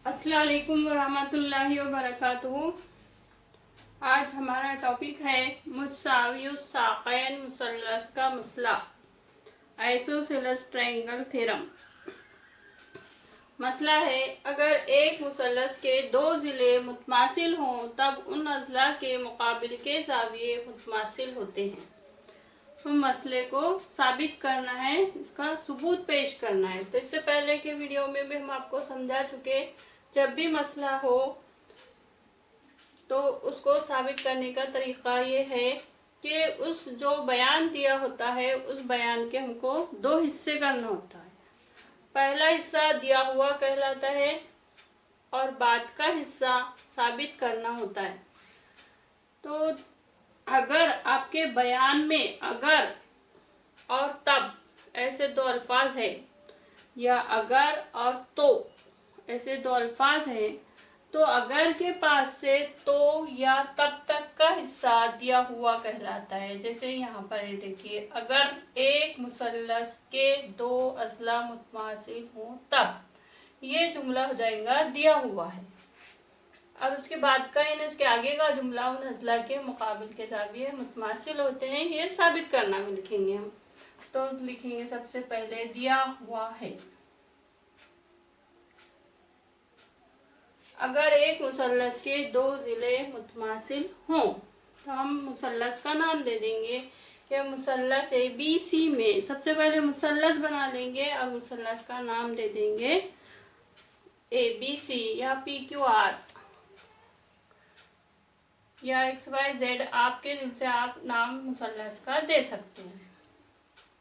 अस्सलाम वालेकुम वरहमतुल्लाहि वबरकातुहू। आज हमारा टॉपिक है मुतसावियुस साक़ैन मुसल्लस का मसला, आइसोसेलेस ट्रायंगल थ्योरम। मसला है, अगर एक मुसल्लस के दो ज़िले मुतमासिल हों तब उन अज़ला के मुकाबिल के ज़ाविये मुतमासिल होते हैं। तो मसले को साबित करना है, इसका सबूत पेश करना है। तो इससे पहले के वीडियो में भी हम आपको समझा चुके, जब भी मसला हो तो उसको साबित करने का तरीका ये है कि उस जो बयान दिया होता है उस बयान के हमको दो हिस्से करना होता है। पहला हिस्सा दिया हुआ कहलाता है और बाद का हिस्सा साबित करना होता है। तो अगर आपके बयान में अगर और तब ऐसे दो अल्फाज है या अगर और तो ऐसे दो अल्फाज है, तो अगर के पास से तो या तब तक का हिस्सा दिया हुआ कहलाता है। जैसे यहाँ पर ये देखिए, अगर एक मुसल्लस के दो अज़ला मुतमासिल हो तब, ये जुमला हो जाएगा दिया हुआ है। और उसके बाद का यानी उसके आगे का जुमला उन अज़ला के मुकाबिल के ज़ाविये मुतमासिल होते हैं, ये साबित करना में लिखेंगे हम। तो लिखेंगे सबसे पहले दिया हुआ है। अगर एक मुसल्लस के दो ज़िले मुतमासिल हों तो हम मुसल्लस का नाम दे देंगे कि मुसल्लस ए बी सी में, सबसे पहले मुसल्लस बना लेंगे और मुसल्लस का नाम दे देंगे ए बी सी या पी क्यू आर या एक्स वाई जेड, आपके दिल से आप नाम मुसल्लस का दे सकते हैं।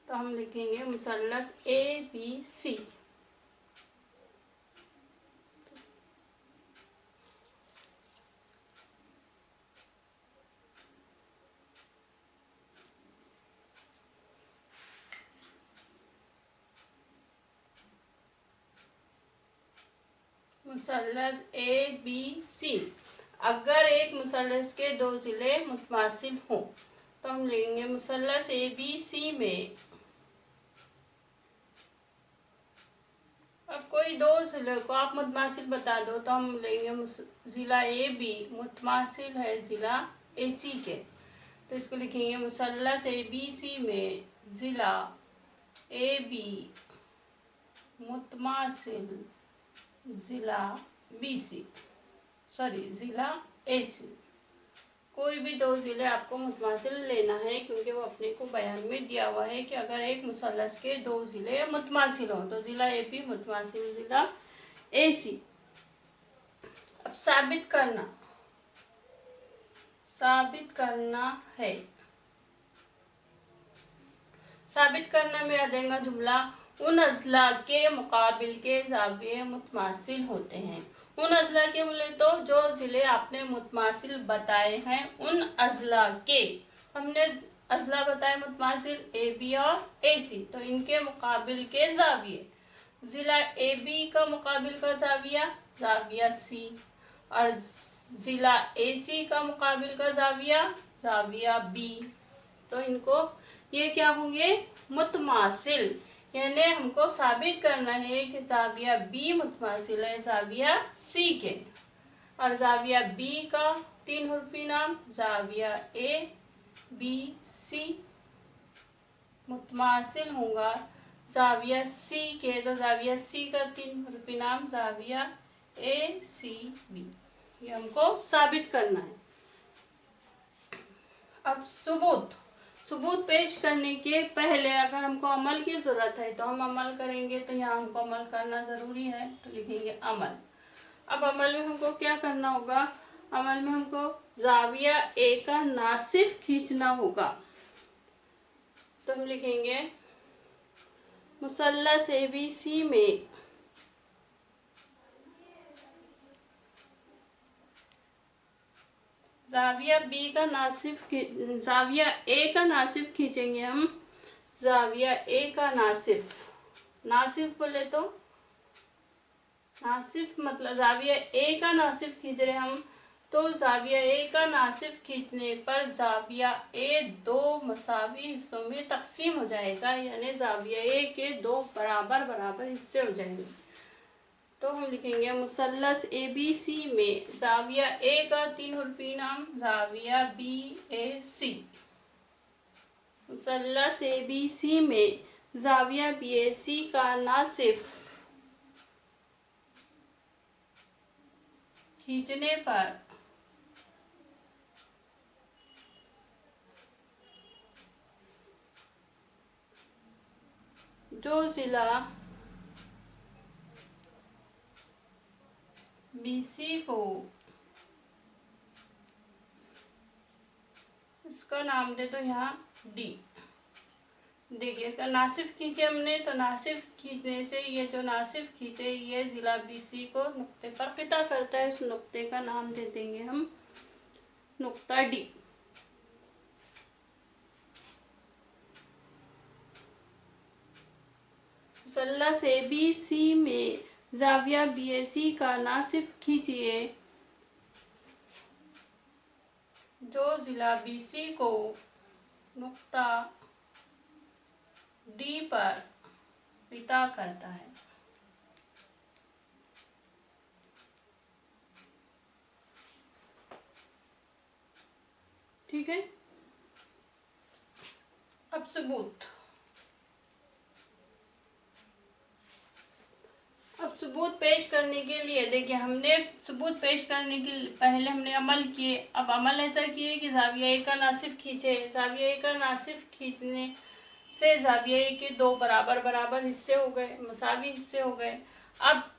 तो हम लिखेंगे मुसल्लस A B C. मुसल्लस A B C. अगर एक मुसल्लस के दो ज़िले मुतमासिल हों तो हम लेंगे मुसल्लस ए बी सी में। अब कोई दो ज़िले को आप मुतमासिल बता दो तो हम लेंगे ज़िला ए बी मुतमासिल है ज़िला ए सी के। तो इसको लिखेंगे मुसल्लस ए बी सी में ज़िला ए बी मुतमासिल ज़िला बी सी, सॉरी ज़िला ए सी। कोई भी दो ज़िले आपको मुतमासिल लेना है, क्योंकि वो अपने को बयान में दिया हुआ है कि अगर एक मुसल्लस के दो ज़िले मुतमासिल हों तो ज़िला ए बी मुतमासिल ज़िला ए सी। अब साबित करना है। साबित करने में आ जाएगा जुमला उन अज़ला के मुकाबिल के ज़ाविये मुतमासिल होते हैं। उन अज़ला के बोले तो जो ज़िले आपने मुतमासिल बताए हैं उन अज़ला के, हमने अज़ला बताए मुतमासिल ए बी और ए सी, तो इनके मुकाबिल के ज़ाविये, ज़िला ए बी का मुकाबिल का ज़ाविया सी और ज़िला ए सी का मुकाबिल का ज़ाविया बी। तो इनको ये क्या होंगे, मुतमासिल। यानी हमको साबित करना है कि ज़ाविया बी मुतमासिल है ज़ाविया सी के, और ज़ाविया बी का तीन हुर्फी नाम ज़ाविया ए बी सी मुतमासिल होगा ज़ाविया सी के, तो ज़ाविया सी का तीन हुर्फी नाम ज़ाविया ए सी बी। ये हमको साबित करना है। अब सबूत पेश करने के पहले अगर हमको अमल की ज़रूरत है तो हम अमल करेंगे। तो यहाँ हमको अमल करना ज़रूरी है, तो लिखेंगे अमल। अब अमल में हमको क्या करना होगा, अमल में हमको ज़ाविया ए का नासिफ खींचना होगा। तो हम लिखेंगे मुसल्लस ए बी सी में ज़ाविया बी का ज़ाविया ए का नासिफ खींचेंगे हम। ज़ाविया ए का नासिफ बोले तो नासिफ मतलब ज़ाविया ए का नासिफ खींच रहे हम, तो ज़ाविया ए का नासिफ खींचने पर ज़ाविया ए दो मसावी हिस्सों में तकसीम हो जाएगा, यानी ज़ाविया ए के दो बराबर हिस्से हो जाएंगे। तो हम लिखेंगे मुसल्लस ABC में ज़ाविया A का 3 हुर्फी नाम ज़ाविया BAC। मुसल्लस ABC में ज़ाविया BAC का नासिफ खींचने पर जो ज़िला BC को, इसका नाम दे तो यहाँ D। देखिए इसका नासिफ खींचे हमने, तो नासिफ खींचने से ये जो नासिफ खींचे ये ज़िला BC को नुक्ते पर क़िता करता है। इस नुक्ते का नाम दे देंगे हम नुक्ता D। मुसल्लस ABC में ज़ाविया BAC का नासिफ खींचिए जो ज़िला BC को नुक्ता D पर क़िता करता है। ठीक है। अब सबूत। अब सबूत पेश करने के लिए देखिए हमने सबूत पेश करने के पहले हमने अमल किए। अब अमल ऐसा किए कि ज़ाविया ए का नासिफ खींचे। ज़ाविया ए का नासिफ खींचने से ज़ाविया ए के दो बराबर बराबर हिस्से हो गए, मसावी हिस्से हो गए। अब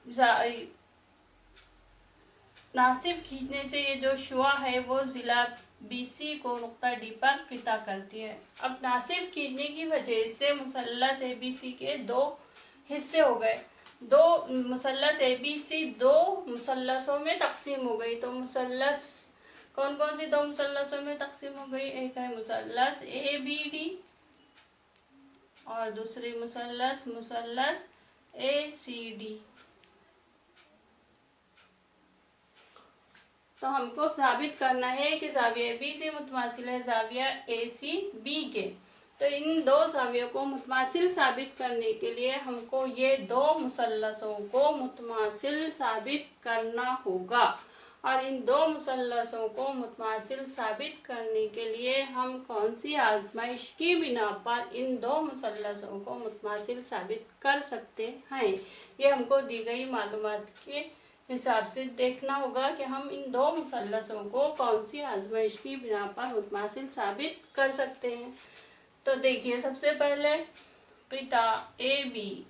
नासिफ खींचने से ये जो शुआ है वो ज़िला BC को नुक्ता D पर क़िता करती है। अब नासिफ खींचने की वजह से मुसल्लस ABC के दो हिस्से हो गए। दो मुसल्लस ABC दो मुसल्लसों में तकसीम हो गई। तो मुसल्लस कौन कौन सी दो मुसल्लसों में तकसीम हो गई? एक है मुसल्लस ABD और दूसरी मुसल्लस ACD। तो हमको साबित करना है कि ज़ाविया BC मुतमासिल है ज़ाविया ACB के। तो इन दो ज़ावियों को मुतमासिल साबित करने के लिए हमको ये दो मुसल्लसों को मुतमासिल साबित करना होगा। और इन दो मुसल्लसों को मुतमासिल साबित करने के लिए हम कौन सी आजमाइश की बिना पर इन दो मुसल्लसों को मुतमासिल साबित कर सकते हैं, ये हमको दी गई मालूमात के हिसाब से देखना होगा कि हम इन दो मुसल्लसों को कौन सी आजमाइश की बिना पर मुतमासिल साबित कर सकते हैं। तो देखिए सबसे पहले क़िता AB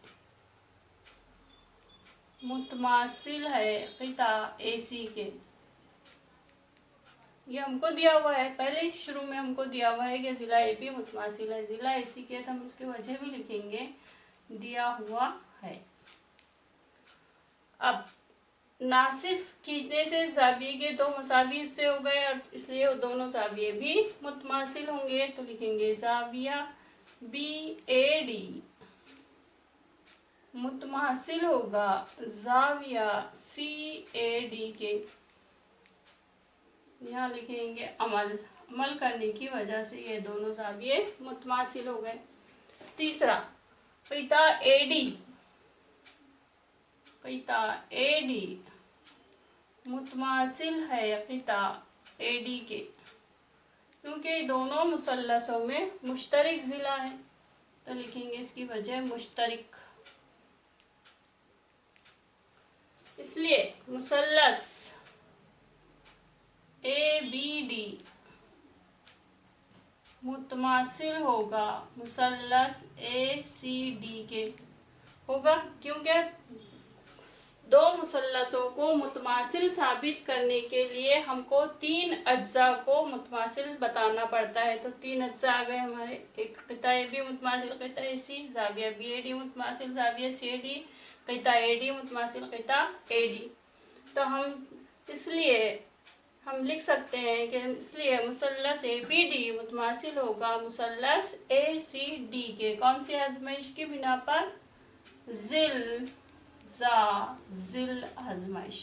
मुतमासिल है क़िता AC के। ये हमको दिया हुआ है, पहले शुरू में हमको दिया हुआ है कि ज़िला AB मुतमासिल है ज़िला AC के। तो हम उसकी वजह भी लिखेंगे, दिया हुआ है। अब नासिफ खींचने से ज़ाविये के दो मसावी हिस्से हो गए और इसलिए वो दोनों ज़ाविये भी मुतमासिल होंगे। तो लिखेंगे ज़ाविया BAD मुतमासिल होगा ज़ाविया CAD के। यहाँ लिखेंगे अमल करने की वजह से ये दोनों ज़ाविये मुतमासिल हो गए। तीसरा क़िता AD मुतमासिल है क़िता AD के, क्योंकि दोनों मुसल्लसों में मुश्तरिक ज़िला है। तो लिखेंगे इसकी वजह मुश्तरिक। इसलिए मुसल्लस ABD मुतमासिल होगा मुसल्लस ACD के होगा, क्योंकि दो मुसल्लसों को मुतमासिल साबित करने के लिए हमको तीन अज्जा को मुतमासिल बताना पड़ता है। तो तीन अज्जा आ गए हमारे, एक क़िता AB मुतमासिल क़िता AC, ज़ाविया BAD मुतमासिल ज़ाविया CD, क़िता AD मुतमासिल क़िता AD। तो हम लिख सकते हैं कि इसलिए मुसल्लस ABD मुतमासिल होगा मुसल्लस ACD के। कौन सी आजमाइश की बिना पर? ज़िल आजमाइश।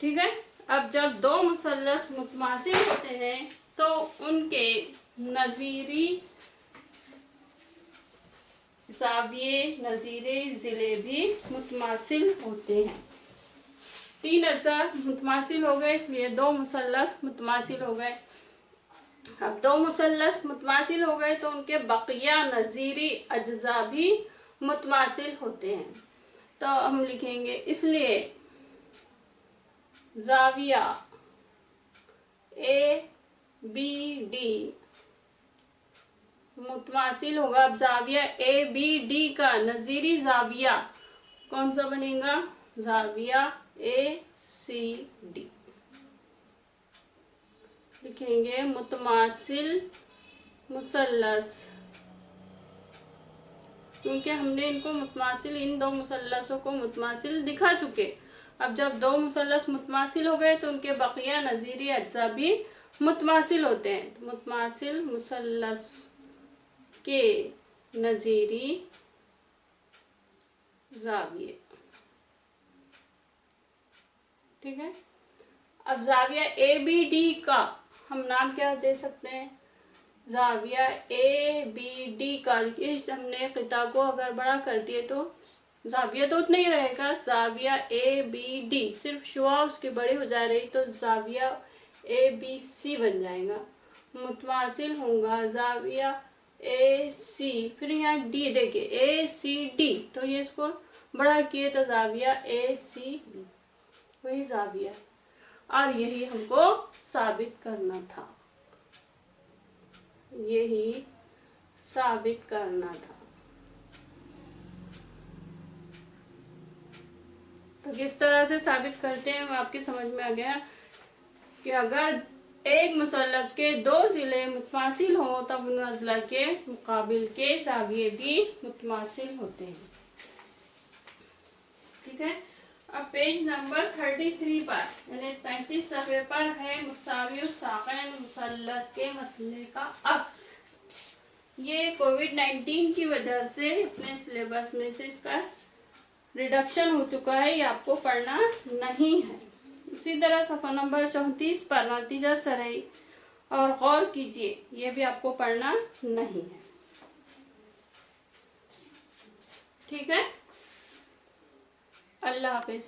ठीक है। अब जब दो मुसल्लस मुतमासिल होते हैं तो उनके नज़ीरी जाविये नज़ीरे ज़िले भी मुतमासिल होते हैं। 3 अज़्ज़ा मुतमासिल हो गए, इसलिए 2 मुसल्लस मुतमासिल हो गए। अब 2 मुसल्लस मुतमासिल हो गए तो उनके बकिया नज़ीरी अज्जा भी मुतमासिल होते हैं। तो हम लिखेंगे इसलिए जाविया ए बी डी मुतमासिल होगा। अब जाविया ए बी डी का नज़ीरी जाविया कौन सा बनेगा? जाविया ए सी डी। लिखेंगे मुतमासिल मुसल्लस, क्योंकि हमने इनको मुतमासिल, इन 2 मुसल्लसों को मुतमासिल दिखा चुके। अब जब 2 मुसल्लस मुतमासिल हो गए तो उनके बकिया नज़ीरी अज्जा भी मुतमासिल होते हैं। तो मुतमासिल मुसल्लस के नज़ीरी जाविये, ठीक है। अब जाविया ए बी डी का हम नाम क्या दे सकते हैं? जाविया ए बी डी का, हमने किता को अगर बड़ा कर दिए तो जाविया तो उतना ही रहेगा। जाविया ए बी डी, सिर्फ शुआ उसकी बड़ी हो जा रही तो जाविया ए बी सी बन जाएगा। मुतमासिल होगा जाविया ए सी, फिर यहाँ डी देखिए ए सी डी, तो ये इसको बड़ा किए तो जाविया ए सी बी, वही जाविया। और यही हमको साबित करना था, यही साबित करना था। तो किस तरह से साबित करते हैं वो आपकी समझ में आ गया कि अगर एक मुसल्लस के 2 ज़िले मुतमासिल हो तब उन अज़ला के मुकाबिल के ज़ाविये भी मुतमासिल होते हैं, ठीक है। अब पेज नंबर 33 पर यानी 33 सफ़े पर है मुसावी साक़ैन मुसल्लस के मसले का अक्स। ये कोविड-19 की वजह से अपने सिलेबस में से इसका रिडक्शन हो चुका है, ये आपको पढ़ना नहीं है। इसी तरह सफ़ा नंबर 34 पर नतीजा सराई और गौर कीजिए, ये भी आपको पढ़ना नहीं है, ठीक है। अल्लाह हाफिज़।